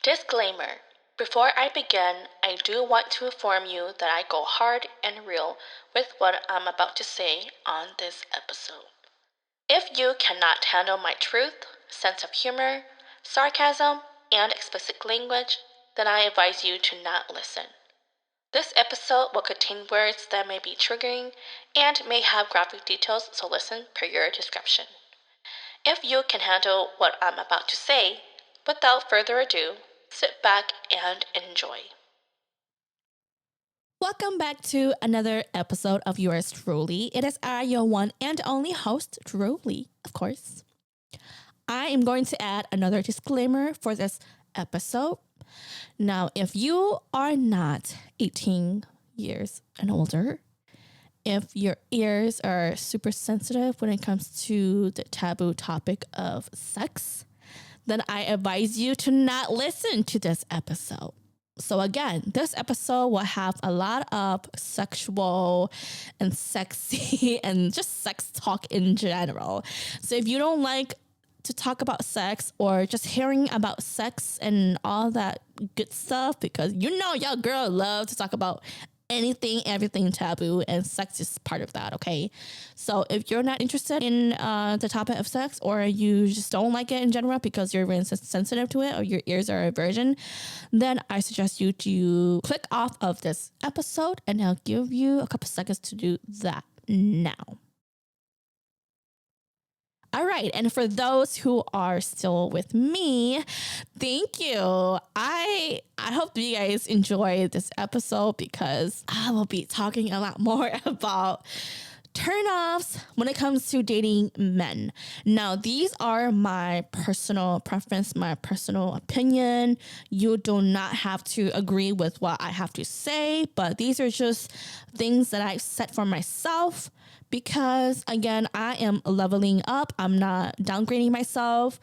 Disclaimer. Before I begin, I do want to inform you that I go hard and real with what I'm about to say on this episode. If you cannot handle my truth, sense of humor, sarcasm, and explicit language, then I advise you to not listen. This episode will contain words that may be triggering and may have graphic details, so listen per your discretion. If you can handle what I'm about to say, without further ado, sit back and enjoy. Welcome back to another episode of yours truly. It is I, your one and only host, Druelee, of course. I am going to add another disclaimer for this episode. Now, if you are not 18 years and older, if your ears are super sensitive when it comes to the taboo topic of sex, then I advise you to not listen to this episode. So again, this episode will have a lot of sexual and sexy and just sex talk in general. So if you don't like to talk about sex or just hearing about sex and all that good stuff, because you know y'all girl love to talk about anything, everything taboo, and sex is part of that, okay? So if you're not interested in the topic of sex, or you just don't like it in general because you're very sensitive to it or your ears are a virgin, then I suggest you to click off of this episode, and I'll give you a couple seconds to do that now. All right, and for those who are still with me, thank you. I hope you guys enjoy this episode because I will be talking a lot more about turnoffs when it comes to dating men. Now, these are my personal preference, my personal opinion. You do not have to agree with what I have to say, but these are just things that I've set for myself. Because again, I am leveling up. I'm not downgrading myself.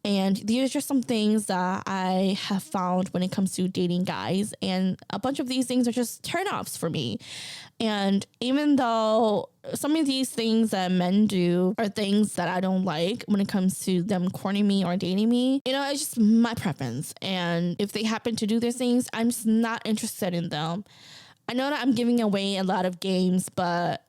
And these are just some things that I have found when it comes to dating guys. And a bunch of these things are just turnoffs for me. And even though some of these things that men do are things that I don't like when it comes to them courting me or dating me, you know, it's just my preference. And if they happen to do these things, I'm just not interested in them. I know that I'm giving away a lot of games, but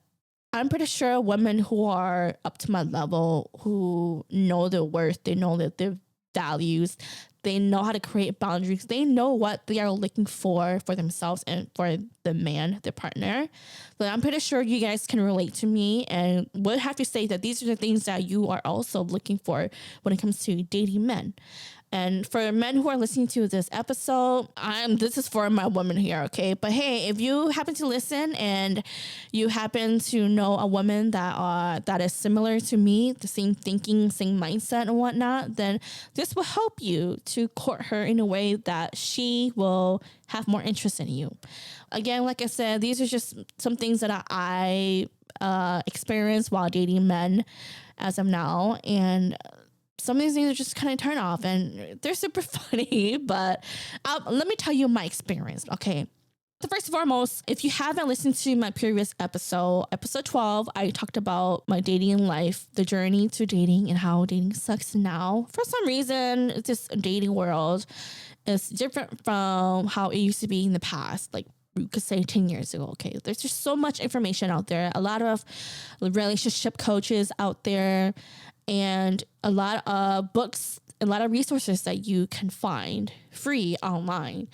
I'm pretty sure women who are up to my level, who know their worth, they know that their values, they know how to create boundaries, they know what they are looking for themselves and for the man, their partner. But I'm pretty sure you guys can relate to me and would have to say that these are the things that you are also looking for when it comes to dating men. And for men who are listening to this episode, this is for my woman here, okay? But hey, if you happen to listen and you happen to know a woman that is similar to me, the same thinking, same mindset and whatnot, then this will help you to court her in a way that she will have more interest in you. Again, like I said, these are just some things that I experienced while dating men as of now, and some of these things are just kind of turn off and they're super funny, but let me tell you my experience, okay? So first and foremost, if you haven't listened to my previous episode 12, I talked about my dating life, the journey to dating and how dating sucks now. For some reason, this dating world is different from how it used to be in the past, like you could say 10 years ago, okay? There's just so much information out there, a lot of relationship coaches out there, and a lot of books, a lot of resources that you can find free online.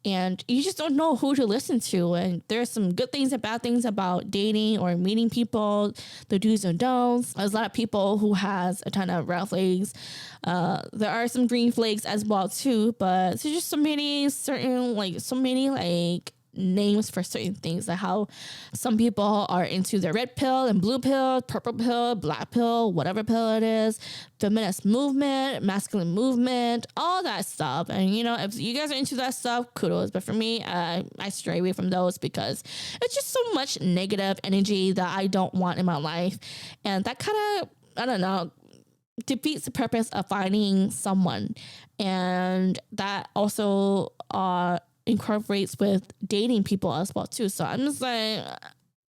And you just don't know who to listen to. And there's some good things and bad things about dating or meeting people, the do's and don'ts. There's a lot of people who has a ton of red flags. There are some green flags as well too, but there's just so many names for certain things, like how some people are into the red pill and blue pill, purple pill, black pill, whatever pill it is, feminist movement, masculine movement, all that stuff. And you know, if you guys are into that stuff, kudos. But for me, I stray away from those because it's just so much negative energy that I don't want in my life. And that kind of, I don't know, defeats the purpose of finding someone. And that also incorporates with dating people as well too. So I'm just like,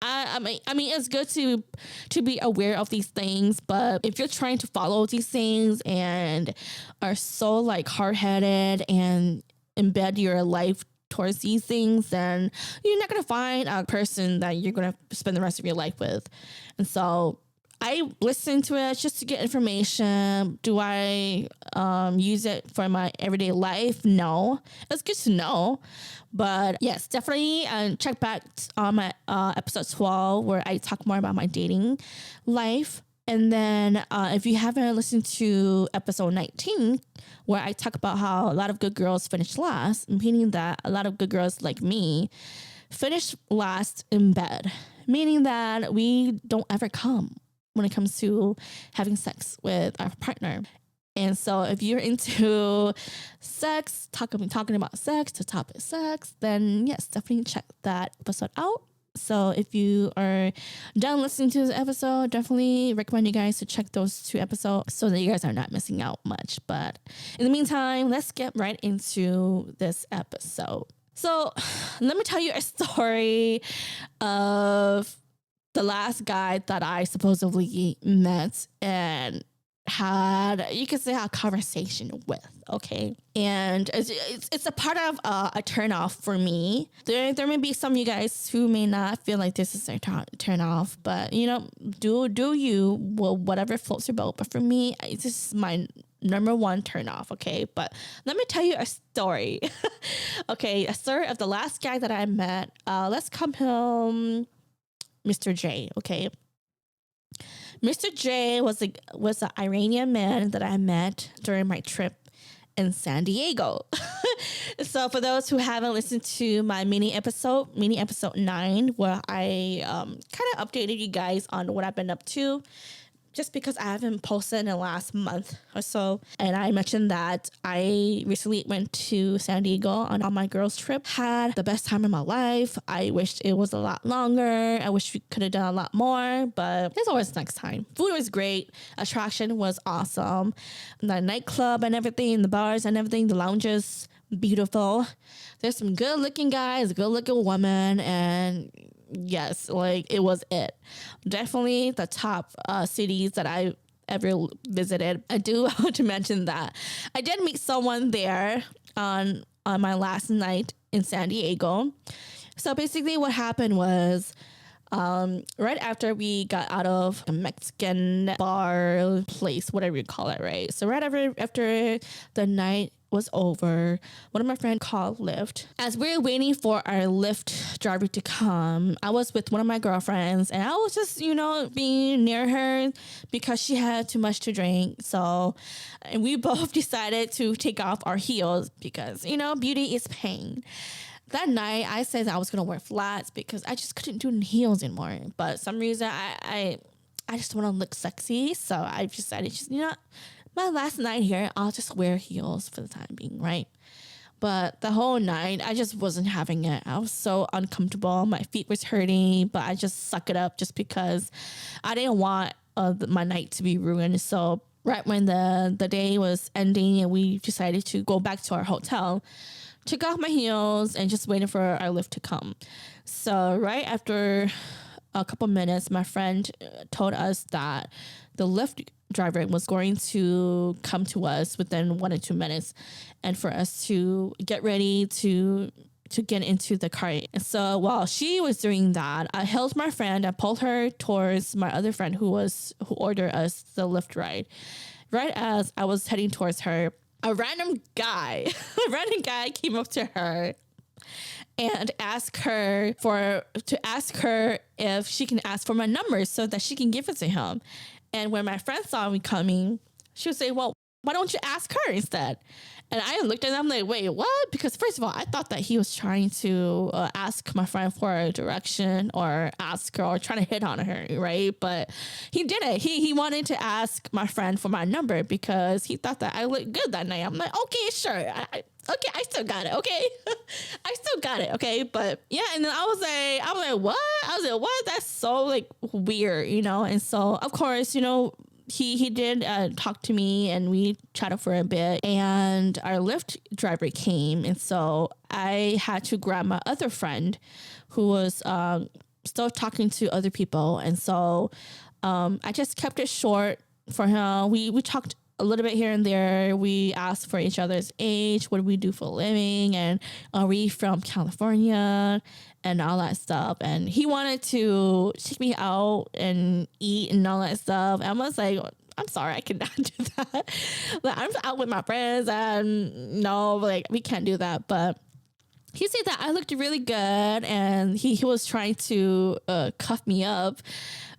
I mean, it's good to be aware of these things, but if you're trying to follow these things and are so like hard-headed and embed your life towards these things, then you're not gonna find a person that you're gonna spend the rest of your life with. And so I listen to it just to get information. Do I use it for my everyday life? No. It's good to know. But yes, definitely check back on my episode 12 where I talk more about my dating life. And then if you haven't listened to episode 19, where I talk about how a lot of good girls finish last, meaning that a lot of good girls like me finish last in bed, meaning that we don't ever come when it comes to having sex with our partner. And so if you're into sex, talking about sex, to topic sex, then yes, definitely check that episode out. So if you are done listening to this episode, definitely recommend you guys to check those 2 episodes so that you guys are not missing out much. But in the meantime, let's get right into this episode. So let me tell you a story of the last guy that I supposedly met and had, you could say, a conversation with, okay? And it's a part of a turn off for me. There may be some of you guys who may not feel like this is a turn off, but you know, do you, well, whatever floats your boat. But for me, this is my number 1 turn off, okay? But let me tell you a story. Okay, a story of the last guy that I met. Let's call him Mr. J, okay? Mr. J was an Iranian man that I met during my trip in San Diego. So for those who haven't listened to my mini episode 9, where I kind of updated you guys on what I've been up to, just because I haven't posted in the last month or so. And I mentioned that I recently went to San Diego on my girls' trip. Had the best time of my life. I wished it was a lot longer. I wish we could have done a lot more, but there's always next time. Food was great. Attraction was awesome. The nightclub and everything, the bars and everything, the lounges, beautiful. There's some good looking guys, good looking women, and yes, like it was it. Definitely the top cities that I ever visited. I do want to mention that I did meet someone there on my last night in San Diego. So basically what happened was right after we got out of a Mexican bar place, whatever you call it, right? So right after the night was over, one of my friends called Lyft. As we were waiting for our Lyft driver to come, I was with one of my girlfriends and I was just, being near her because she had too much to drink. So, and we both decided to take off our heels because, beauty is pain. That night, I said that I was going to wear flats because I just couldn't do heels anymore. But some reason, I just want to look sexy. So I decided, my last night here, I'll just wear heels for the time being, right? But the whole night, I just wasn't having it. I was so uncomfortable. My feet was hurting, but I just suck it up just because I didn't want my night to be ruined. So right when the day was ending and we decided to go back to our hotel, took off my heels and just waited for our Lyft to come. So right after a couple minutes, my friend told us that the Lyft driver was going to come to us within 1 or 2 minutes and for us to get ready to get into the car. And so while she was doing that, I held my friend and pulled her towards my other friend who ordered us the Lyft ride. Right as I was heading towards her, a random guy came up to her and asked her if she can ask for my number so that she can give it to him. And when my friend saw me coming, she would say, well, why don't you ask her instead? And I looked at him like, wait, what? Because first of all, I thought that he was trying to ask my friend for a direction or ask her or trying to hit on her, right? But he didn't. He wanted to ask my friend for my number because he thought that I looked good that night. I'm like, okay, sure. Okay, I still got it. Okay, I still got it. Okay, but yeah, and then I was like, what? I was like, what? That's so like weird, And so of course, he did talk to me and we chatted for a bit and our Lyft driver came. And so I had to grab my other friend who was still talking to other people. And so I just kept it short for him. We talked a little bit here and there. We asked for each other's age, what do we do for a living, and are we from California, and all that stuff. And he wanted to take me out and eat and all that stuff. And I was like, I'm sorry, I cannot do that. Like, I'm out with my friends, and no, like, we can't do that. But he said that I looked really good, and he was trying to cuff me up.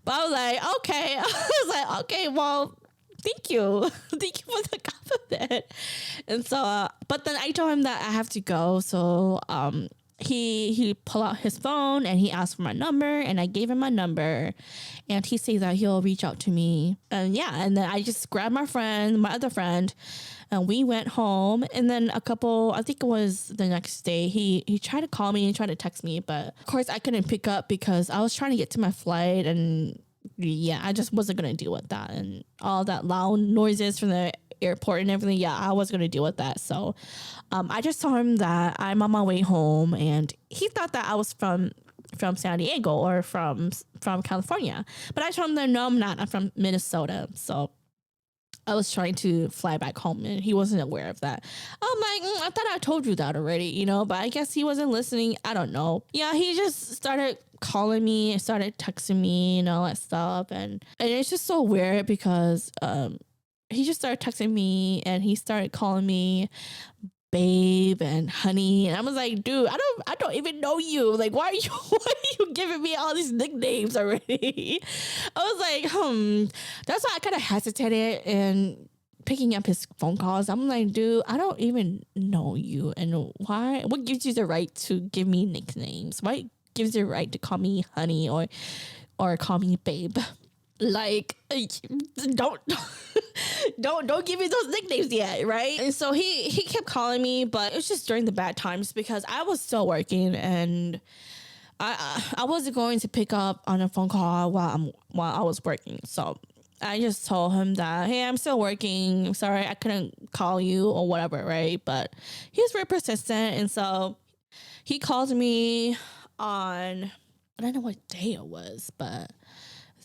But I was like, okay. I was like, okay, well, thank you. Thank you for the compliment. And so, but then I told him that I have to go. So he pulled out his phone and he asked for my number, and I gave him my number, and he said that he'll reach out to me. And yeah, and then I just grabbed my other friend, and we went home. And then I think it was the next day, he tried to call me and tried to text me, but of course I couldn't pick up because I was trying to get to my flight. And yeah, I just wasn't going to deal with that. And all that loud noises from the airport and everything. Yeah, I was going to deal with that. So I just told him that I'm on my way home, and he thought that I was from San Diego or from California. But I told him that no, I'm not. I'm from Minnesota. So I was trying to fly back home, and he wasn't aware of that. I'm like, I thought I told you that already, but I guess he wasn't listening. I don't know. Yeah, he just started calling me and started texting me and all that stuff. And it's just so weird because he just started texting me, and he started calling me babe and honey, and I was like, dude, I don't even know you. Like, why are you giving me all these nicknames already? I was like, that's why I kind of hesitated in picking up his phone calls. I'm like, dude, I don't even know you, and what gives you the right to give me nicknames? What gives you the right to call me honey or call me babe? Like, don't give me those nicknames yet, right? And so he kept calling me, but it was just during the bad times because I was still working, and I wasn't going to pick up on a phone call while I was working. So I just told him that, hey, I'm still working. Sorry, I couldn't call you or whatever, right? But he was very persistent, and so he called me on, I don't know what day it was, but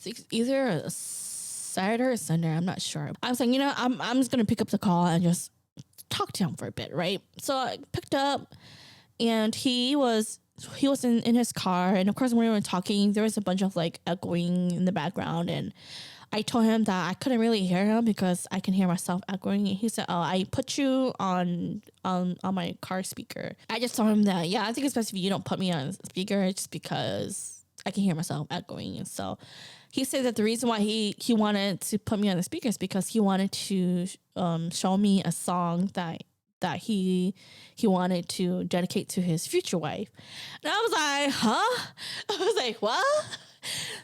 it's either a Saturday or Sunday, I'm not sure. I was like, I'm just gonna pick up the call and just talk to him for a bit, right? So I picked up, and he was in his car, and of course when we were talking, there was a bunch of like echoing in the background, and I told him that I couldn't really hear him because I can hear myself echoing, and he said, oh, I put you on my car speaker. I just told him that, yeah, I think it's best if you don't put me on speaker just because I can hear myself echoing. And so he said that the reason why he wanted to put me on the speaker is because he wanted to show me a song that he wanted to dedicate to his future wife. And I was like, huh? I was like, what?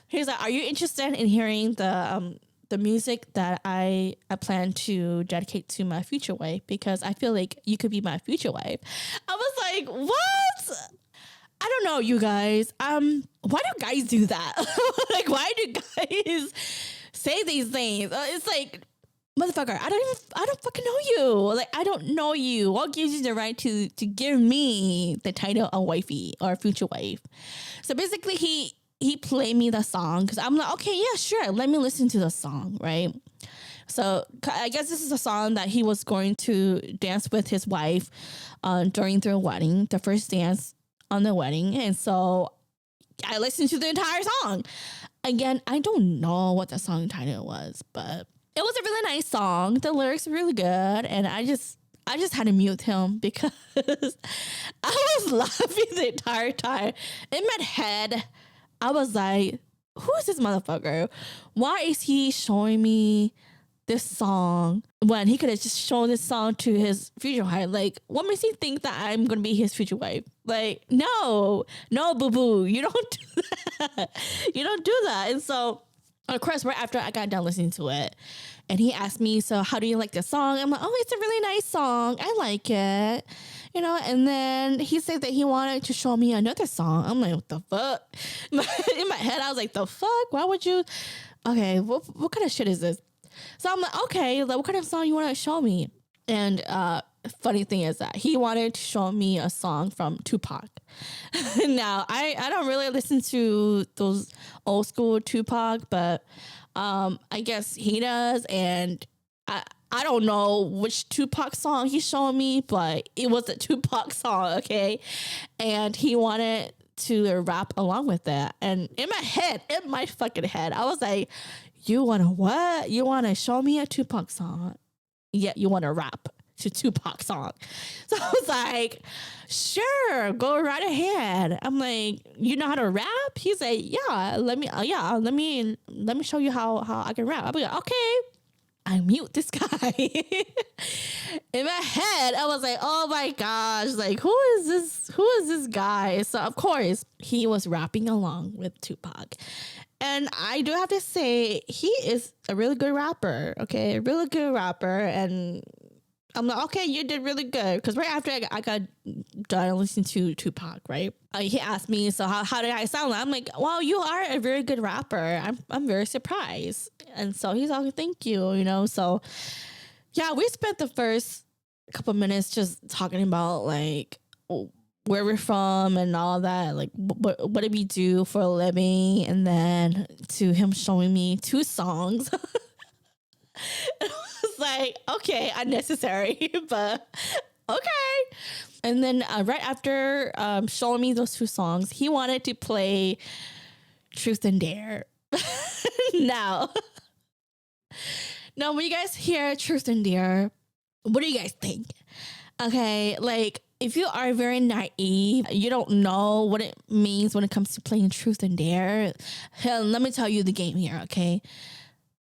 He was like, are you interested in hearing the music that I plan to dedicate to my future wife? Because I feel like you could be my future wife. I was like, what? I don't know, you guys. Why do guys do that? Like, why do guys say these things? It's like, motherfucker, I don't fucking know you. Like, I don't know you. What gives you the right to give me the title of wifey or future wife? So basically, he played me the song because I'm like, okay, yeah, sure. Let me listen to the song, right? So I guess this is a song that he was going to dance with his wife during their wedding, the first dance on the wedding. And so I listened to the entire song. Again, I don't know what the song title was, but it was a really nice song. The lyrics were really good, and I just had to mute him because I was laughing the entire time. In my head, I was like, who is this motherfucker? Why is he showing me this song when he could have just shown this song to his future wife? Like, what makes he think that I'm gonna be his future wife? Like, no, boo boo, you don't do that. You don't do that. And so, of course, right after I got done listening to it, and he asked me, so how do you like the song? I'm like, oh, it's a really nice song. I like it. And then he said that he wanted to show me another song. I'm like, what the fuck? In my head, I was like, the fuck? Why would you? Okay, what kind of shit is this? So I'm like, okay, like, what kind of song you want to show me? And funny thing is that he wanted to show me a song from Tupac. Now, I don't really listen to those old school Tupac, but I guess he does. And I don't know which Tupac song he showed me, but it was a Tupac song, okay? And he wanted to rap along with that. And in my fucking head, I was like, you want to what? You want to show me a Tupac song? Yeah, you want to rap to Tupac song. So I was like, sure, go right ahead. I'm like, you know how to rap? He's like, yeah, let me show you how I can rap. I'm like, okay. I mute this guy. In my head, I was like, oh my gosh, like who is this guy? So of course he was rapping along with Tupac. And I do have to say, he is a really good rapper, okay? A really good rapper. And I'm like, okay, you did really good. Because right after I got done listening to Tupac, right? He asked me, so how did I sound? I'm like, well, you are a very good rapper. I'm very surprised. And so he's like, thank you, you know? So yeah, we spent the first couple minutes just talking about like where we're from and all that, like what do we do for a living, and then to him showing me 2 songs. It was like, okay, unnecessary, but okay. And then right after showing me those 2 songs, he wanted to play Truth and Dare. Now, when you guys hear Truth and Dare, what do you guys think? Okay, like if you are very naive, you don't know what it means when it comes to playing Truth and Dare. Hell, let me tell you the game here, okay?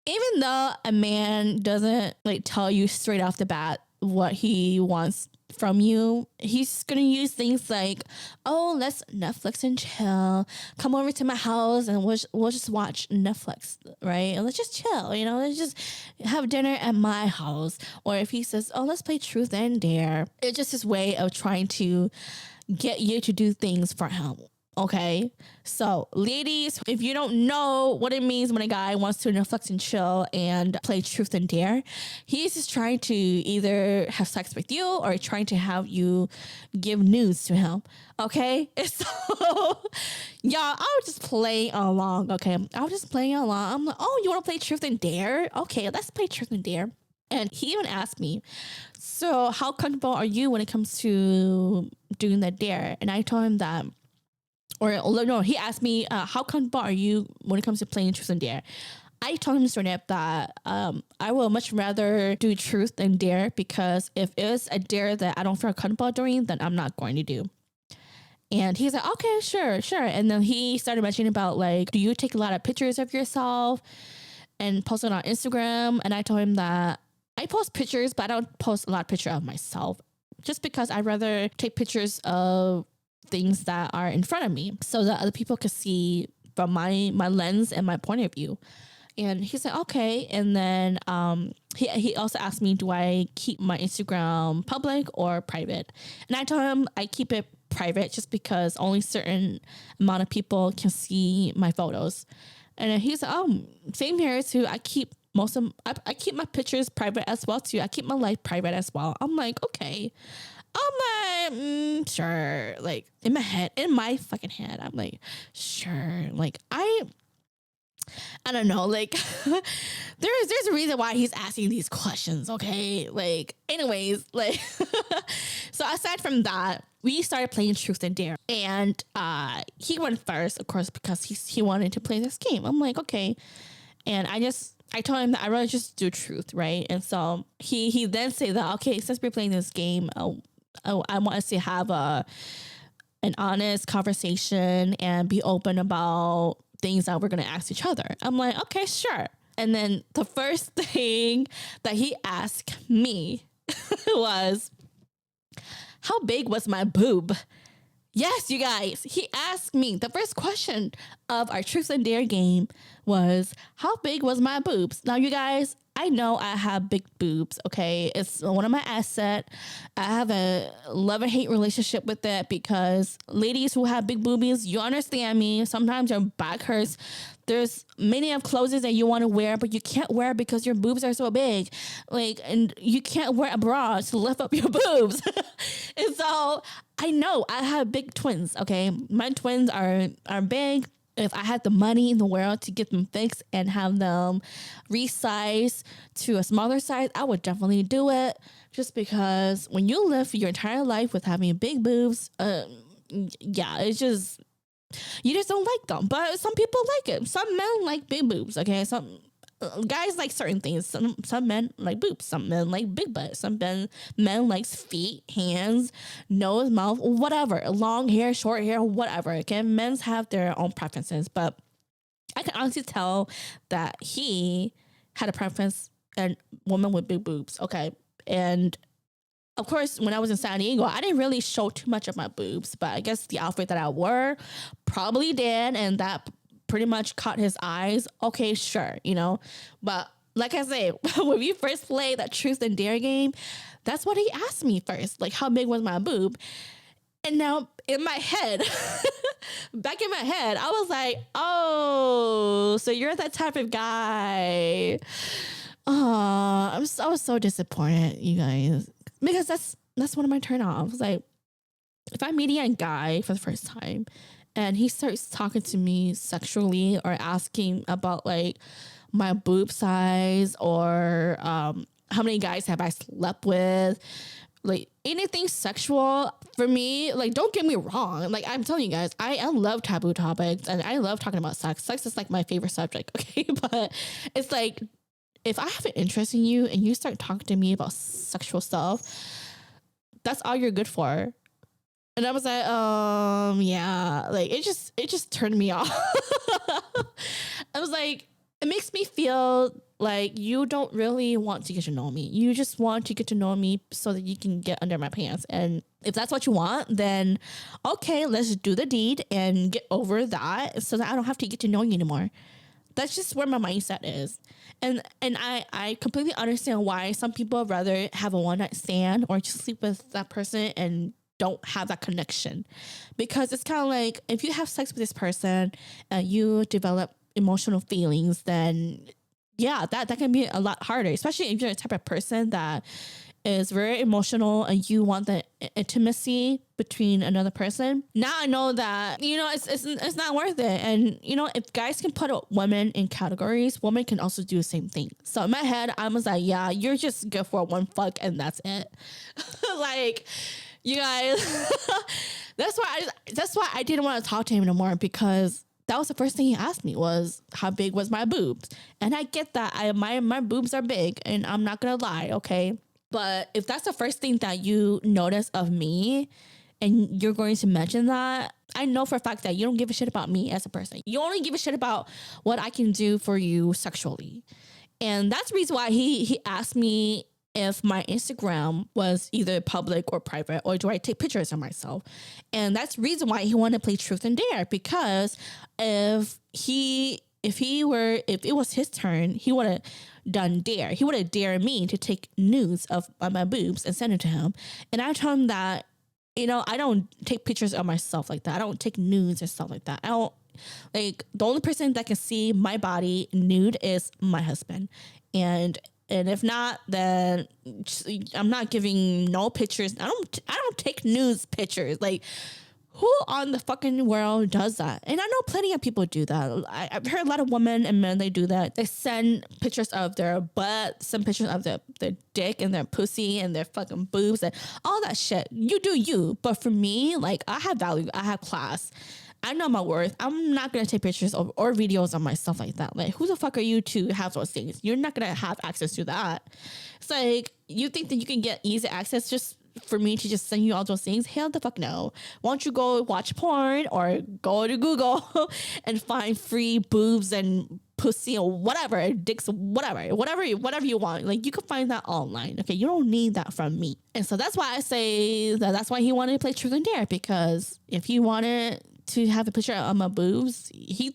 Even though a man doesn't like tell you straight off the bat what he wants from you, he's gonna use things like, oh, let's Netflix and chill. Come over to my house and we'll just watch Netflix, right? And let's just chill, you know, let's just have dinner at my house. Or if he says, oh, let's play Truth and Dare, it's just his way of trying to get you to do things for him. Okay, so ladies, if you don't know what it means when a guy wants to Netflix and chill and play Truth and Dare, he's just trying to either have sex with you or trying to have you give news to him. Okay, so y'all, I was just playing along. Okay, I was just playing along. I'm like, oh, you want to play Truth and Dare? Okay, let's play Truth and Dare. And he even asked me, so how comfortable are you when it comes to doing the dare? And I told him that. Or no, he asked me, how comfortable are you when it comes to playing Truth and Dare? I told him straight up that I will much rather do Truth than Dare, because if it's a dare that I don't feel comfortable doing, then I'm not going to do. And he's like, okay, sure. And then he started mentioning about like, do you take a lot of pictures of yourself and post it on Instagram? And I told him that I post pictures, but I don't post a lot of pictures of myself, just because I'd rather take pictures of things that are in front of me so that other people could see from my lens and my point of view. And he said, okay. And then he also asked me, do I keep my Instagram public or private? And I told him I keep it private just because only certain amount of people can see my photos. And then he said, oh, same here too. I keep I keep my pictures private as well too. I keep my life private as well. I'm like, okay. I'm like, sure. Like in my fucking head, I'm like, sure. Like I don't know. Like there's a reason why he's asking these questions. Okay. Like anyways, like, so aside from that, we started playing Truth and Dare, and he went first, of course, because he wanted to play this game. I'm like, okay. And I told him that I'd rather just do Truth, right? And so he then said that, okay, since we're playing this game, I want us to have an honest conversation and be open about things that we're going to ask each other. I'm like, okay, sure. And then the first thing that he asked me was, how big was my boob? Yes, you guys, he asked me, the first question of our Truth and Dare game was, how big was my boobs? Now, you guys, I know I have big boobs, okay? It's one of my assets. I have a love and hate relationship with it, because ladies who have big boobies, you understand me. Sometimes your back hurts there's many of clothes that you want to wear, but you can't wear because your boobs are so big. Like, and you can't wear a bra to lift up your boobs. And so I know I have big twins. Okay. My twins are big. If I had the money in the world to get them fixed and have them resized to a smaller size, I would definitely do it. Just because when you live your entire life with having big boobs, yeah, it's just, you just don't like them. But some people like it. Some men like big boobs. Okay, some guys like certain things. Some men like boobs. Some men like big butts. Some men likes feet, hands, nose, mouth, whatever. Long hair, short hair, whatever. Okay, men's have their own preferences, but I can honestly tell that he had a preference and woman with big boobs. Okay, and of course, when I was in San Diego, I didn't really show too much of my boobs, but I guess the outfit that I wore probably did, and that pretty much caught his eyes. Okay, sure, you know. But like I say, when we first played that truth and dare game, that's what he asked me first, like how big was my boob? And now in my head, back in my head, I was like, oh, so you're that type of guy. Oh, I was so disappointed, you guys, because that's one of my turnoffs. Like, if I'm meeting a guy for the first time and he starts talking to me sexually or asking about like my boob size or how many guys have I slept with, like anything sexual for me, like don't get me wrong, like I'm telling you guys, I love taboo topics and I love talking about sex. Sex is like my favorite subject, okay? But it's like, if I have an interest in you and you start talking to me about sexual stuff, that's all you're good for. And I was like, yeah, like it just turned me off. I was like, it makes me feel like you don't really want to get to know me. You just want to get to know me so that you can get under my pants. And if that's what you want, then okay, let's do the deed and get over that so that I don't have to get to know you anymore. That's just where my mindset is. And I completely understand why some people rather have a one night stand or just sleep with that person and don't have that connection. Because it's kind of like, if you have sex with this person and you develop emotional feelings, then yeah, that can be a lot harder, especially if you're the type of person that is very emotional and you want the intimacy between another person. Now I know that, you know, it's not worth it. And, you know, if guys can put women in categories, women can also do the same thing. So in my head, I was like, yeah, you're just good for one fuck and that's it. Like, you guys, that's why I didn't want to talk to him anymore, because that was the first thing he asked me was how big was my boobs. And I get that my boobs are big and I'm not going to lie. Okay. But if that's the first thing that you notice of me and you're going to mention that, I know for a fact that you don't give a shit about me as a person. You only give a shit about what I can do for you sexually. And that's the reason why he asked me if my Instagram was either public or private, or do I take pictures of myself? And that's the reason why he wanted to play truth and dare, because if it was his turn, he would have done dare. He would have dared me to take nudes of my boobs and send it to him. And I told him that, you know, I don't take pictures of myself like that. I don't take nudes and stuff like that. I don't, like, the only person that can see my body nude is my husband. And if not, then I'm not giving no pictures. I don't take nudes pictures. Like, who on the fucking world does that? And I know plenty of people do that. I've heard a lot of women and men, they do that. They send pictures of their butt, some pictures of their dick and their pussy and their fucking boobs and all that shit. You do you. But for me, like, I have value. I have class. I know my worth. I'm not going to take pictures or videos of myself like that. Like, who the fuck are you to have those things? You're not going to have access to that. It's like, you think that you can get easy access just for me to just send you all those things? Hell the fuck no. Why don't you go watch porn or go to Google and find free boobs and pussy or whatever, dicks, whatever you want. Like, you can find that online. Okay, you don't need that from me. And so that's why I say that's why he wanted to play truth and dare, because if he wanted to have a picture of my boobs, he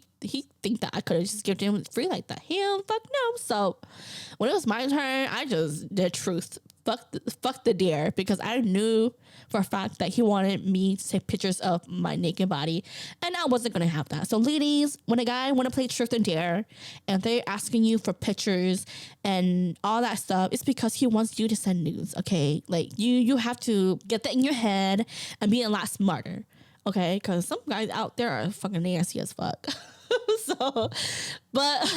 think that I could have just given him free like that. Hell fuck no. So when it was my turn, I just did truth fuck the dare, because I knew for a fact that he wanted me to take pictures of my naked body, and I wasn't gonna have that. So ladies, when a guy want to play truth and dare and they're asking you for pictures and all that stuff, it's because he wants you to send nudes. Okay, like you have to get that in your head and be a lot smarter. Okay, because some guys out there are fucking nasty as fuck. So, but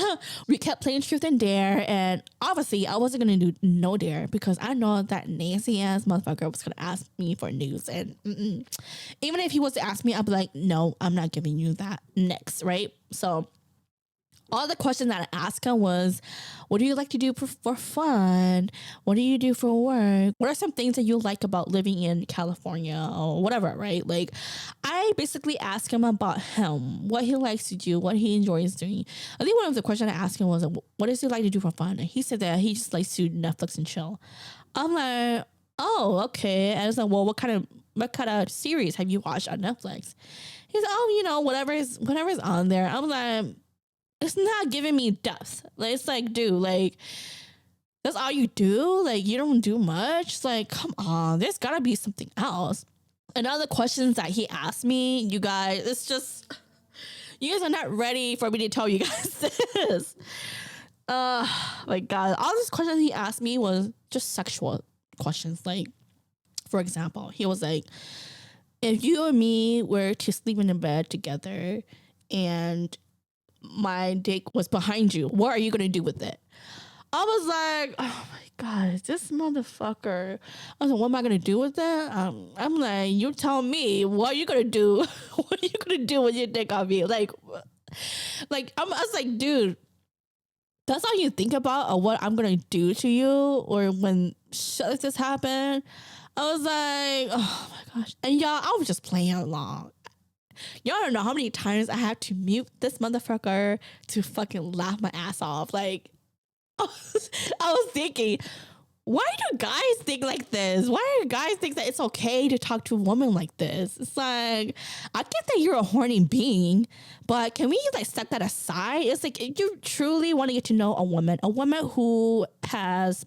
we kept playing truth and dare, and obviously I wasn't gonna do no dare because I know that nasty ass motherfucker was gonna ask me for news, and even if he was to ask me, I'd be like, no, I'm not giving you that next, right? So all the questions that I asked him was, what do you like to do for fun? What do you do for work? What are some things that you like about living in California or whatever, right? Like, I basically asked him about him, what he likes to do, what he enjoys doing. I think one of the questions I asked him was, what does he like to do for fun? And he said that he just likes to Netflix and chill. I'm like, oh, okay. And I was like, well, what kind of series have you watched on Netflix? He's like, oh, whatever's on there. I'm like, it's not giving me depth. Like, it's like, dude, like, that's all you do? Like, you don't do much? It's like, come on, there's gotta be something else. And other questions that he asked me, you guys, it's just, you guys are not ready for me to tell you guys this. My God, all these questions he asked me was just sexual questions. Like, for example, he was like, if you and me were to sleep in a bed together and my dick was behind you, what are you gonna do with it? I was like, oh my God, this motherfucker. I was like, what am I gonna do with that? I'm like, you tell me, what are you gonna do? What are you gonna do with your dick on me? Like I was like, dude, that's all you think about, or what I'm gonna do to you, or when shit like this happened. I was like, oh my gosh. And y'all, I was just playing along. Y'all don't know how many times I had to mute this motherfucker to fucking laugh my ass off. Like, I was thinking, why do guys think like this? Why do guys think that it's okay to talk to a woman like this? It's like, I get that you're a horny being, but can we like set that aside? It's like, if you truly want to get to know a woman who has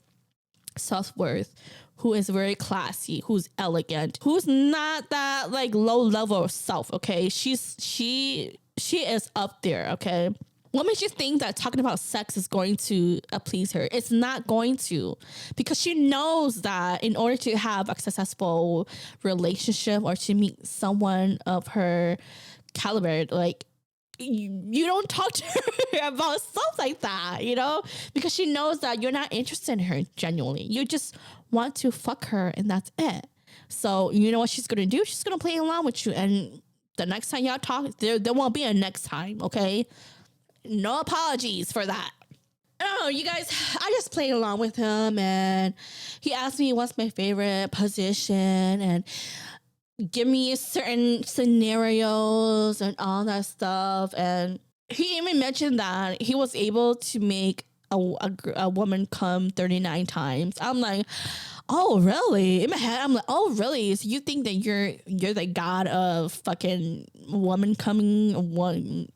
self-worth, who is very classy, who's elegant, who's not that like low level of self, okay? She is up there, okay? What makes you think that talking about sex is going to please her? It's not going to, because she knows that in order to have a successful relationship or to meet someone of her caliber, like, you don't talk to her about stuff like that, because she knows that you're not interested in her genuinely. You just want to fuck her, and that's it. So you know what she's gonna do? She's gonna play along with you, and the next time y'all talk, there won't be a next time, okay? No apologies for that. Oh, you guys, I just played along with him, and he asked me what's my favorite position, and give me certain scenarios and all that stuff. And he even mentioned that he was able to make a woman come 39 times. I'm like, oh, really? In my head, I'm like, oh, really? So you think that you're the god of fucking woman coming, one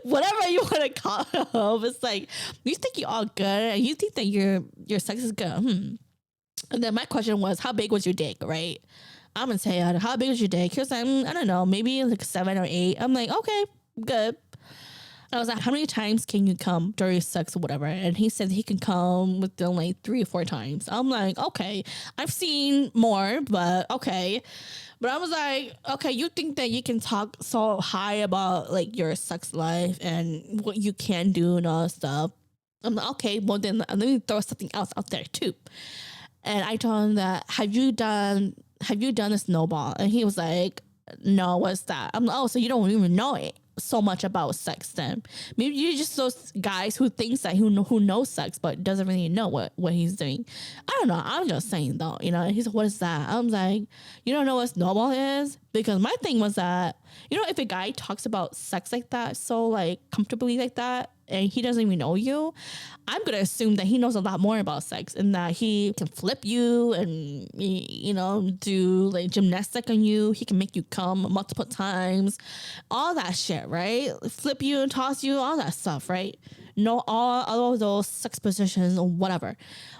whatever you want to call it. It's like, you think you're all good and you think that your sex is good. And then my question was, how big was your dick, right? I'm gonna say, how big is your dick? He was like, I don't know, maybe like 7 or 8. I'm like, okay, good. I was like, how many times can you come during sex or whatever? And he said he can come within like 3 or 4 times. I'm like, okay, I've seen more, but okay. But I was like, okay, you think that you can talk so high about like your sex life and what you can do and all that stuff. I'm like, okay, well then let me throw something else out there too. And I told him that, have you done a snowball? And he was like, no, what's that? I'm like, oh, so you don't even know it so much about sex then. Maybe you're just those guys who thinks that who knows sex but doesn't really know what he's doing. I don't know. I'm just saying though, He's like, what is that? I'm like, you don't know what snowball is? Because my thing was that, if a guy talks about sex like that, so like comfortably like that, and he doesn't even know you, I'm going to assume that he knows a lot more about sex and that he can flip you and, do like gymnastic on you. He can make you come multiple times, all that shit, right? Flip you and toss you, all that stuff, right? know all of those sex positions or whatever.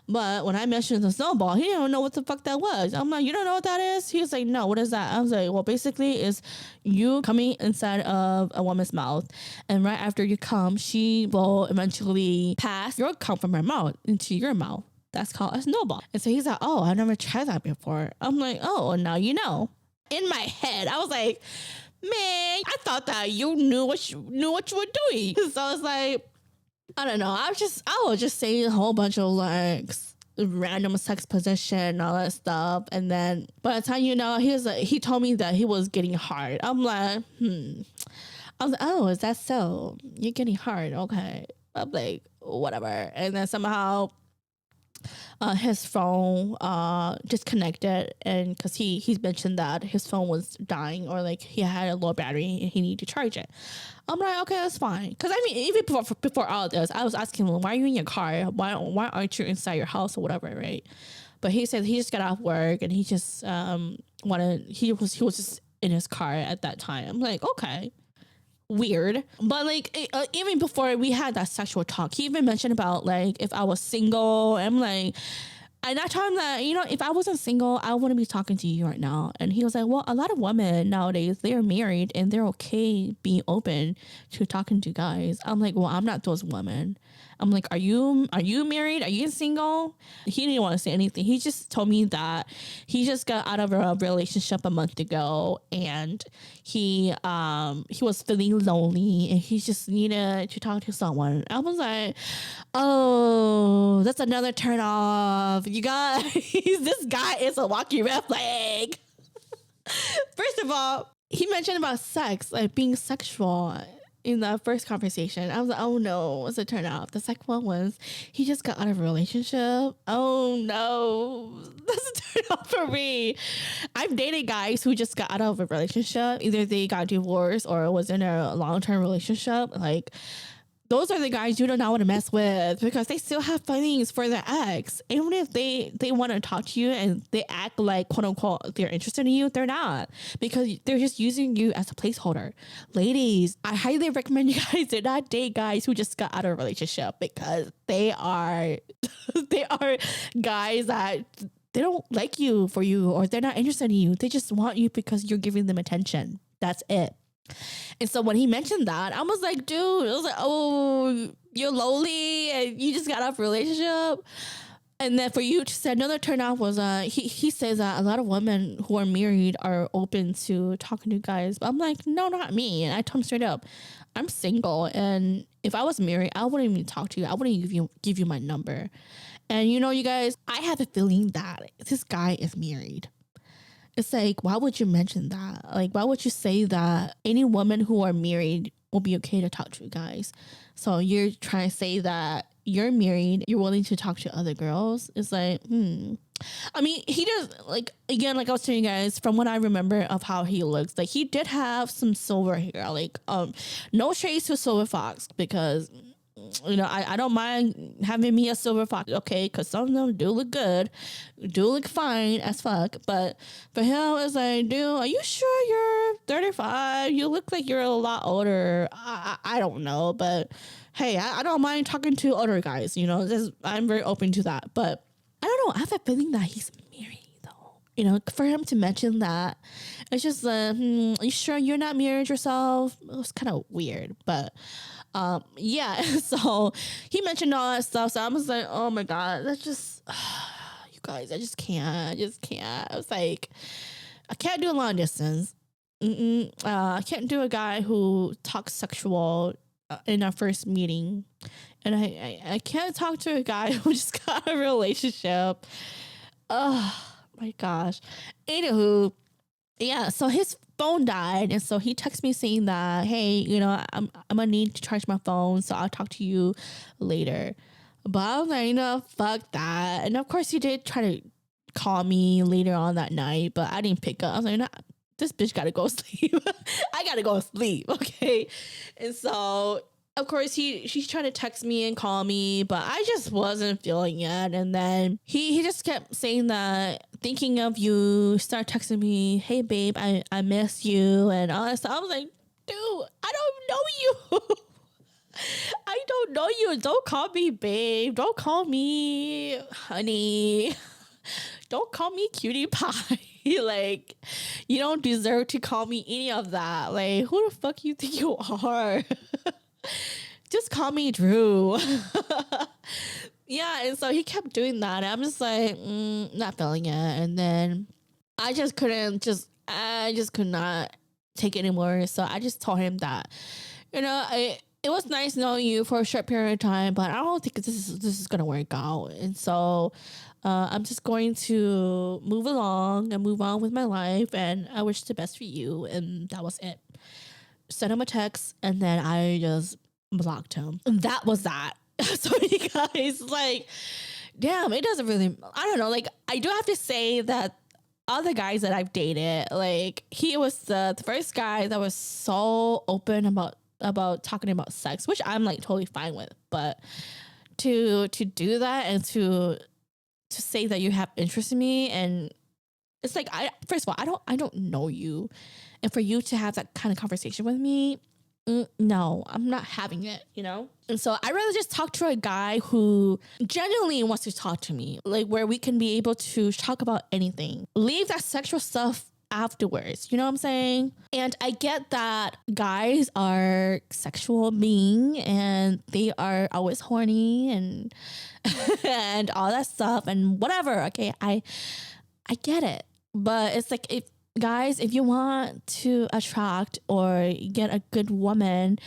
But when I mentioned the snowball, he didn't know what the fuck that was. I'm like, you don't know what that is? He was like, no, what is that? I was like, well, basically it's you coming inside of a woman's mouth, and right after you come, she will eventually pass your cum from her mouth into your mouth. That's called a snowball. And so he's like, oh, I've never tried that before. I'm like, oh, now you know. In my head, I was like, man, I thought that you knew what you were doing. So I was like, I don't know. I was just saying a whole bunch of like random sex position, all that stuff. And then by the time you know, he told me that he was getting hard. I'm like, I was like, oh, is that so? You're getting hard. Okay. I'm like, whatever. And then somehow his phone disconnected, and because he's mentioned that his phone was dying or like he had a low battery and he needed to charge it. I'm like, okay, that's fine. Because I mean, even before all of this, I was asking him, why are you in your car? Why aren't you inside your house or whatever, right? But he said he just got off work and he just he was just in his car at that time. I'm like, okay. Weird. But like even before we had that sexual talk, he even mentioned about like if I was single. I'm like, and I told him that, you know, if I wasn't single, I wouldn't be talking to you right now. And he was like, well, a lot of women nowadays, they're married and they're okay being open to talking to guys. I'm like, well, I'm not those women. I'm like, are you married? Are you single? He didn't want to say anything. He just told me that he just got out of a relationship a month ago and he was feeling lonely and he just needed to talk to someone. I was like, oh, that's another turn off. You guys, this guy is a walking red flag. First of all, he mentioned about sex, like being sexual in the first conversation. I was like, oh no, it's a turn off. The second one was he just got out of a relationship. Oh no, that's a turn off for me. I've dated guys who just got out of a relationship. Either they got divorced or was in a long-term relationship. Like, those are the guys you do not want to mess with because they still have feelings for their ex. Even if they want to talk to you and they act like, quote unquote, they're interested in you, they're not, because they're just using you as a placeholder. Ladies, I highly recommend you guys do not date guys who just got out of a relationship because they are guys that they don't like you for you or they're not interested in you. They just want you because you're giving them attention. That's it. And so when he mentioned that, I was like, dude, I was like, oh, you're lonely and you just got off a relationship. And then for you to say another turnoff was he says that a lot of women who are married are open to talking to guys. But I'm like, no, not me. And I told him straight up, I'm single, and if I was married, I wouldn't even talk to you. I wouldn't give you my number. And you know, you guys, I have a feeling that this guy is married. It's like, why would you mention that? Like, why would you say that any women who are married will be okay to talk to guys? So you're trying to say that you're married, you're willing to talk to other girls? It's like, I mean, he does, like, again, like I was telling you guys, from what I remember of how he looks, like, he did have some silver hair. Like, no shades to Silver Fox, because, you know, I don't mind having me a silver fox, okay? Because some of them do look good, do look fine as fuck. But for him, it's like, dude, are you sure you're 35? You look like you're a lot older. I don't know. But hey, I don't mind talking to older guys, you know? I'm very open to that. But I don't know. I have a feeling that he's married, though. You know, for him to mention that, it's just, are you sure you're not married yourself? It was kind of weird, but... yeah, so he mentioned all that stuff, so I was like, oh my god, that's just you guys, I just can't. I was like, I can't do a long distance. I can't do a guy who talks sexual in our first meeting, and I can't talk to a guy who just got a relationship. Oh my gosh. Anywho, yeah, so his phone died, and so he texted me saying that, hey, you know, I'm gonna need to charge my phone, so I'll talk to you later. But I was like, you know, fuck that. And of course he did try to call me later on that night, but I didn't pick up. I was like, nah, this bitch gotta go sleep. I gotta go sleep, okay? And so of course she's trying to text me and call me, but I just wasn't feeling it. And then he just kept saying that, thinking of you, start texting me, hey babe, I miss you and all that stuff. I was like, dude, I don't know you. I don't know you. Don't call me babe. Don't call me honey. Don't call me cutie pie. Like, you don't deserve to call me any of that. Like, who the fuck you think you are? Just call me Drew. Yeah, and so he kept doing that. And I'm just like, not feeling it. And then I just could not take it anymore. So I just told him that, it was nice knowing you for a short period of time, but I don't think this is gonna work out. And so I'm just going to move along and move on with my life, and I wish the best for you. And that was it. Sent him a text, and then I just blocked him. And that was that. So you guys, like, damn, it doesn't really, I don't know. Like, I do have to say that other guys that I've dated, like, he was the first guy that was so open about talking about sex, which I'm like totally fine with. But to do that and to say that you have interest in me, and it's like, first of all, I don't know you, and for you to have that kind of conversation with me, no, I'm not having it, And so I'd rather just talk to a guy who genuinely wants to talk to me, like where we can be able to talk about anything. Leave that sexual stuff afterwards. You know what I'm saying? And I get that guys are sexual being and they are always horny and and all that stuff and whatever. Okay, I get it. But it's like, if you want to attract or get a good woman,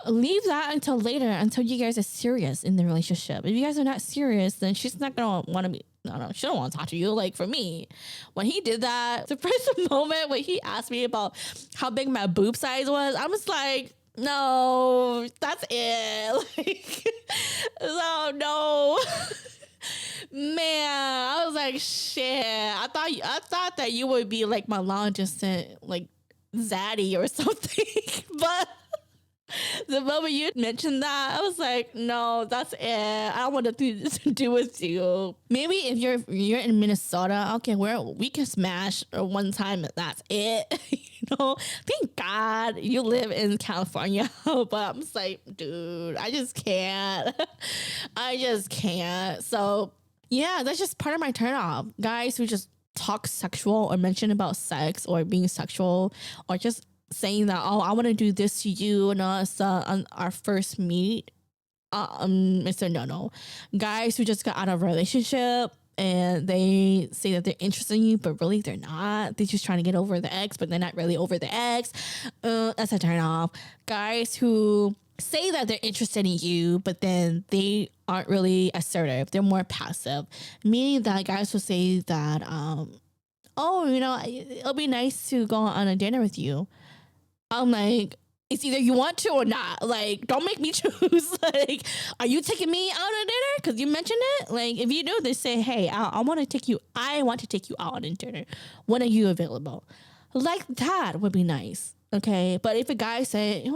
leave that until later, until you guys are serious in the relationship. If you guys are not serious, then she's not gonna want to be. No, she don't want to talk to you. Like, for me, when he did that, the first moment when he asked me about how big my boob size was, I was like, no, that's it. Like, no. Man, I was like, shit. I thought that you would be like my long distance, like zaddy or something. But the moment you mentioned that, I was like, no, that's it. I don't want to do with you. Maybe if you're in Minnesota, okay, we can smash one time. That's it. Thank God you live in California. But I'm just like, dude, I just can't. I just can't. So yeah, that's just part of my turn off. Guys who just talk sexual or mention about sex or being sexual or just saying that, oh, I want to do this to you and us on our first meet. Mr. No. Guys who just got out of a relationship and they say that they're interested in you, but really they're not. They're just trying to get over the ex, but they're not really over the ex. That's a turn off. Guys who say that they're interested in you, but then they aren't really assertive. They're more passive. Meaning that guys will say that, oh, it'll be nice to go on a dinner with you. I'm like, it's either you want to or not. Like, don't make me choose. Like, are you taking me out on dinner? Because you mentioned it. Like, if you do, they say, hey, I want to take you out on a dinner. When are you available? Like, that would be nice. Okay. But if a guy say, it'd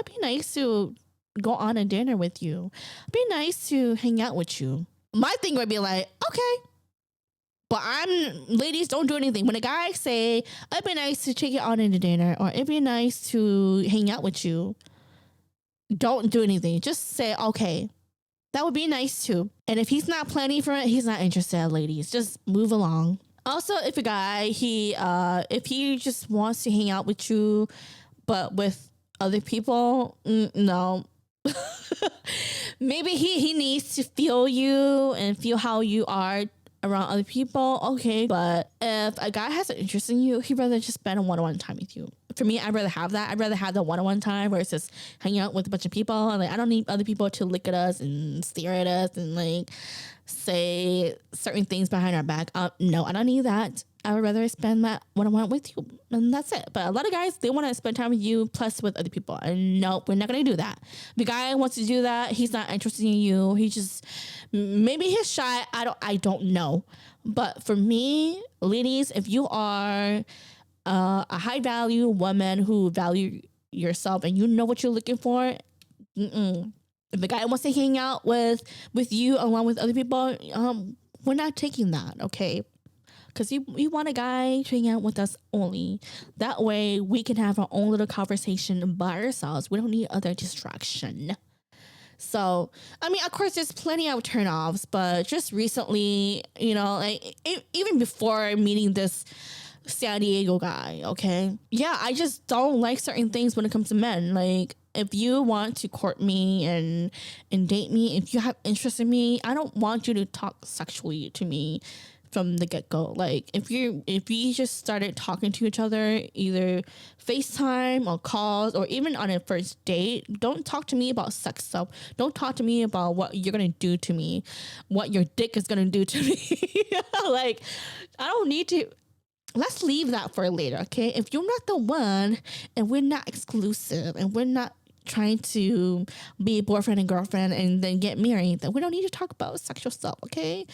be nice to go on a dinner with you. It'd be nice to hang out with you. My thing would be like, okay. But ladies, don't do anything. When a guy say, it'd be nice to take you out on a dinner or it'd be nice to hang out with you, don't do anything. Just say, okay, that would be nice too. And if he's not planning for it, he's not interested, ladies. Just move along. Also, if a guy, if he just wants to hang out with you, but with other people, no. Maybe he needs to feel you and feel how you are around other people, okay. But if a guy has an interest in you, he'd rather just spend a one-on-one time with you. For me, I'd rather have that. I'd rather have the one-on-one time where it's just hanging out with a bunch of people. And like, I don't need other people to look at us and stare at us and like say certain things behind our back. No, I don't need that. I would rather spend that one-on-one with you, and that's it. But a lot of guys, they want to spend time with you plus with other people. And no, we're not going to do that. If the guy wants to do that, he's not interested in you. He just, maybe he's shy. I don't know. But for me, ladies, if you are a high value woman who value yourself and you know what you're looking for, if the guy wants to hang out with you along with other people, we're not taking that, okay? Because we want a guy to hang out with us only. That way we can have our own little conversation by ourselves. We don't need other distraction. So, I mean, of course, there's plenty of turnoffs, but just recently, like even before meeting this San Diego guy, okay? Yeah, I just don't like certain things when it comes to men. Like, if you want to court me and date me, if you have interest in me, I don't want you to talk sexually to me from the get-go. Like, if we just started talking to each other, either FaceTime or calls or even on a first date, don't talk to me about sex stuff. Don't talk to me about what you're gonna do to me, what your dick is gonna do to me. Like, I don't need to. Let's leave that for later, okay? If you're not the one and we're not exclusive and we're not trying to be boyfriend and girlfriend and then get married, then we don't need to talk about sexual stuff, okay?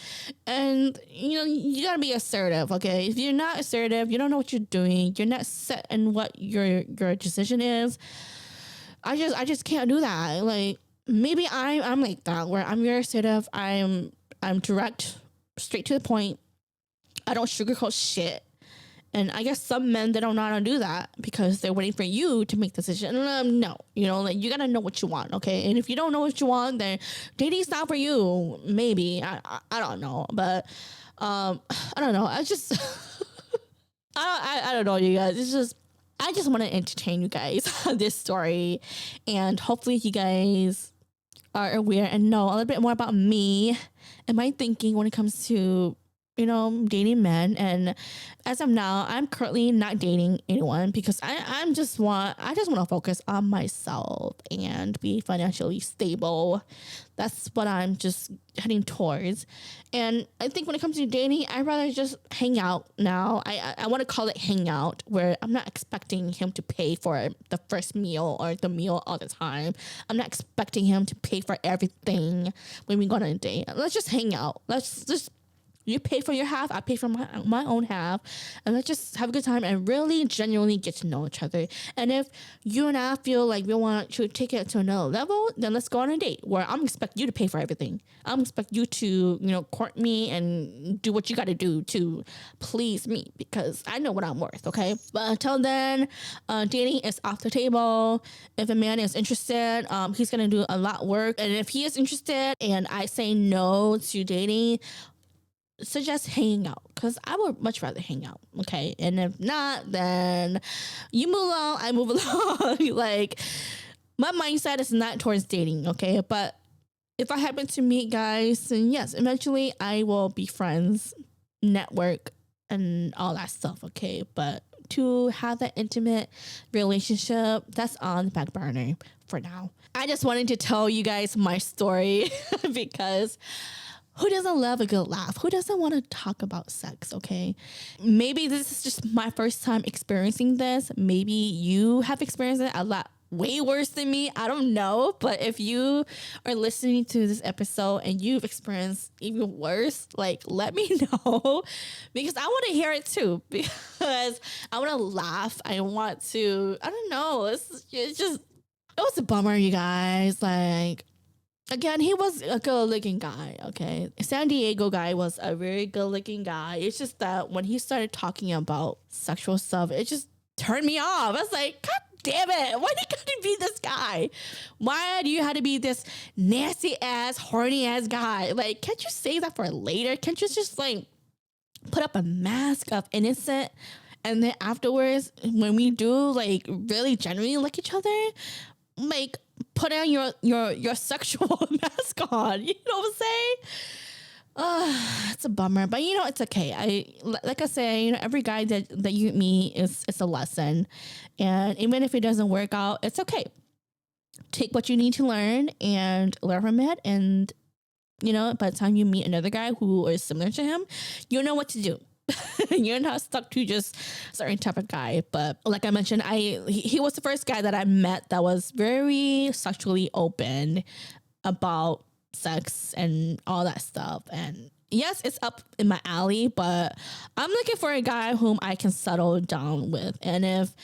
And you gotta be assertive, okay? If you're not assertive, you don't know what you're doing, you're not set in what your decision is. I just can't do that. Like, maybe I'm like that, where I'm very assertive, I'm direct, straight to the point. I don't sugarcoat shit. And I guess some men, they don't know how to do that because they're waiting for you to make the decision. No, like, you gotta know what you want, okay? And if you don't know what you want, then dating's not for you. Maybe I don't know, but I don't know. I just I don't know, you guys. It's just, I just want to entertain you guys on this story, and hopefully you guys are aware and know a little bit more about me and my thinking when it comes to dating men. And as of now, I'm currently not dating anyone because I just want to focus on myself and be financially stable. That's what I'm just heading towards. And I think when it comes to dating, I'd rather just hang out now. I want to call it hang out, where I'm not expecting him to pay for the first meal or the meal all the time. I'm not expecting him to pay for everything when we go on a date. Let's just hang out. Let's just, you pay for your half, I pay for my own half, and let's just have a good time and really genuinely get to know each other. And if you and I feel like we want to take it to another level, then let's go on a date where I'm expect you to pay for everything. I'm expect you to, court me and do what you got to do to please me, because I know what I'm worth, okay? But until then, dating is off the table. If a man is interested, he's going to do a lot of work. And if he is interested and I say no to dating, suggest hanging out, because I would much rather hang out, okay? And if not, then you move along, I move along. Like, my mindset is not towards dating, okay? But if I happen to meet guys, then yes, eventually I will be friends, network, and all that stuff, okay? But to have that intimate relationship, that's on the back burner for now. I just wanted to tell you guys my story because who doesn't love a good laugh? Who doesn't want to talk about sex, okay? Maybe this is just my first time experiencing this. Maybe you have experienced it a lot way worse than me. I don't know. But if you are listening to this episode and you've experienced even worse, like, let me know, because I want to hear it too, because I want to laugh. I want to, I don't know. It's just, it was a bummer, you guys. Like, again, he was a good-looking guy, okay? San Diego guy was a very good-looking guy. It's just that when he started talking about sexual stuff, it just turned me off. I was like, God damn it. Why do you gotta be this guy? Why do you have to be this nasty-ass, horny-ass guy? Like, can't you save that for later? Can't you just, like, put up a mask of innocent, and then afterwards, when we do, like, really genuinely like each other, like, put on your sexual mask on. You know what I'm saying? It's a bummer, but it's okay. Like I say, every guy that you meet is a lesson, and even if it doesn't work out, it's okay. Take what you need to learn and learn from it, and by the time you meet another guy who is similar to him, you know what to do. You're not stuck to just a certain type of guy. But like I mentioned, he was the first guy that I met that was very sexually open about sex and all that stuff. And yes, it's up in my alley, but I'm looking for a guy whom I can settle down with. And if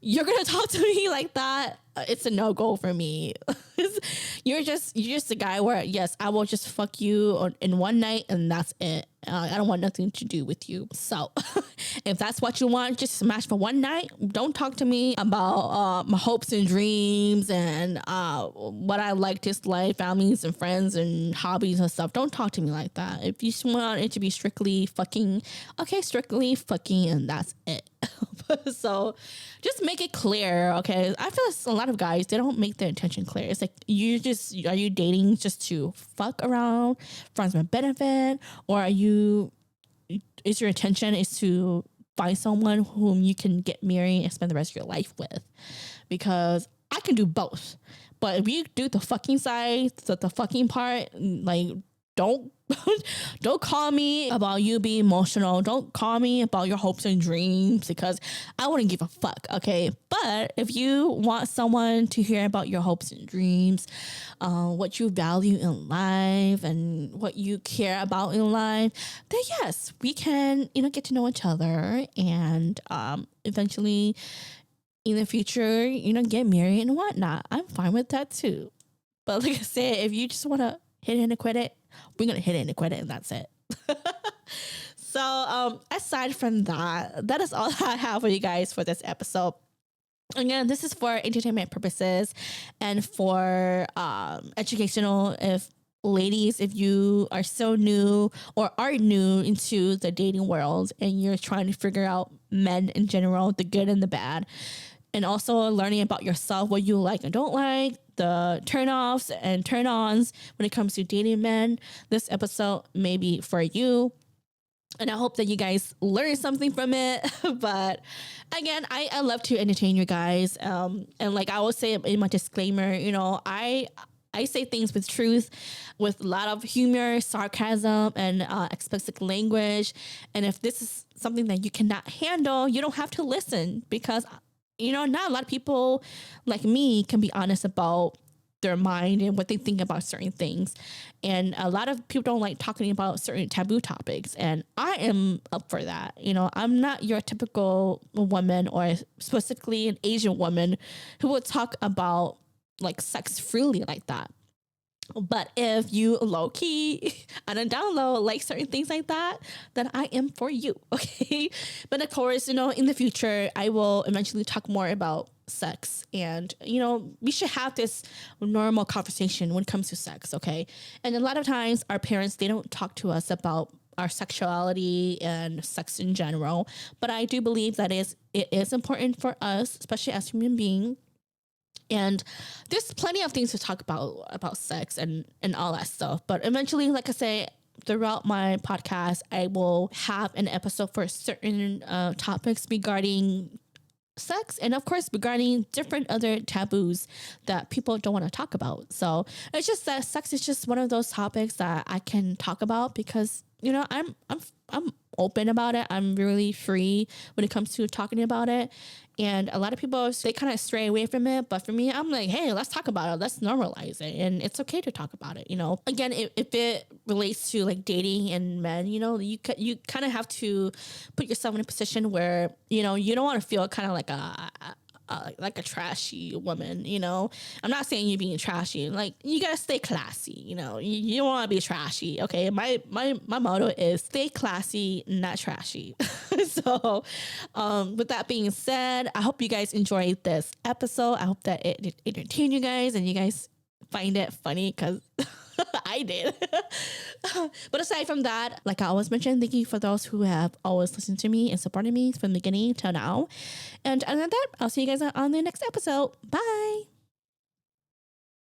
you're gonna talk to me like that, it's a no-go for me. you're just a guy where, yes, I will just fuck you in one night and that's it. I don't want nothing to do with you. So if that's what you want, just smash for one night. Don't talk to me about my hopes and dreams and what I like, dislike, families and friends and hobbies and stuff. Don't talk to me like that. If you just want it to be strictly fucking, okay, strictly fucking, and that's it. So just make it clear, okay? I feel like a lot of guys, they don't make their intention clear. It's like, are you dating just to fuck around, friends with benefit, or is your intention is to find someone whom you can get married and spend the rest of your life with? Because I can do both. But if you do the fucking side, the fucking part, like, don't call me about you being emotional. Don't call me about your hopes and dreams, because I wouldn't give a fuck, okay? But if you want someone to hear about your hopes and dreams, what you value in life and what you care about in life, then yes, we can, get to know each other and eventually in the future, get married and whatnot. I'm fine with that too. But like I said, if you just want to hit it and quit it, we're going to hit it and quit it, and that's it. So aside from that is all I have for you guys for this episode. Again, this is for entertainment purposes and for educational. Ladies, if you are so new or are new into the dating world and you're trying to figure out men in general, the good and the bad, and also learning about yourself, what you like and don't like, the turn-offs and turn-ons when it comes to dating men, this episode may be for you. And I hope that you guys learn something from it. But again, I love to entertain you guys. And like I always say in my disclaimer, I say things with truth, with a lot of humor, sarcasm, and explicit language. And if this is something that you cannot handle, you don't have to listen, because not a lot of people like me can be honest about their mind and what they think about certain things. And a lot of people don't like talking about certain taboo topics. And I am up for that. I'm not your typical woman, or specifically an Asian woman, who will talk about like sex freely like that. But if you low key and then down low like certain things like that, then I am for you. Okay. But of course, in the future, I will eventually talk more about sex, and we should have this normal conversation when it comes to sex. Okay. And a lot of times our parents, they don't talk to us about our sexuality and sex in general. But I do believe that it is important for us, especially as human beings. And there's plenty of things to talk about sex and all that stuff. But eventually, like I say, throughout my podcast, I will have an episode for certain topics regarding sex, and of course regarding different other taboos that people don't want to talk about. So it's just that sex is just one of those topics that I can talk about, because I'm open about it. I'm really free when it comes to talking about it. And a lot of people, they kind of stray away from it. But for me, I'm like, hey, let's talk about it. Let's normalize it. And it's okay to talk about it. Again, if it relates to like dating and men, you kind of have to put yourself in a position where, you don't want to feel kind of like a trashy woman. I'm not saying you're being trashy. Like, you gotta stay classy. You don't want to be trashy. Okay, my motto is stay classy, not trashy. So with that being said, I hope you guys enjoyed this episode. I hope that it entertained you guys and you guys find it funny, because I did. But aside from that, like I always mentioned, thank you for those who have always listened to me and supported me from the beginning till now. And other than that, I'll see you guys on the next episode. Bye.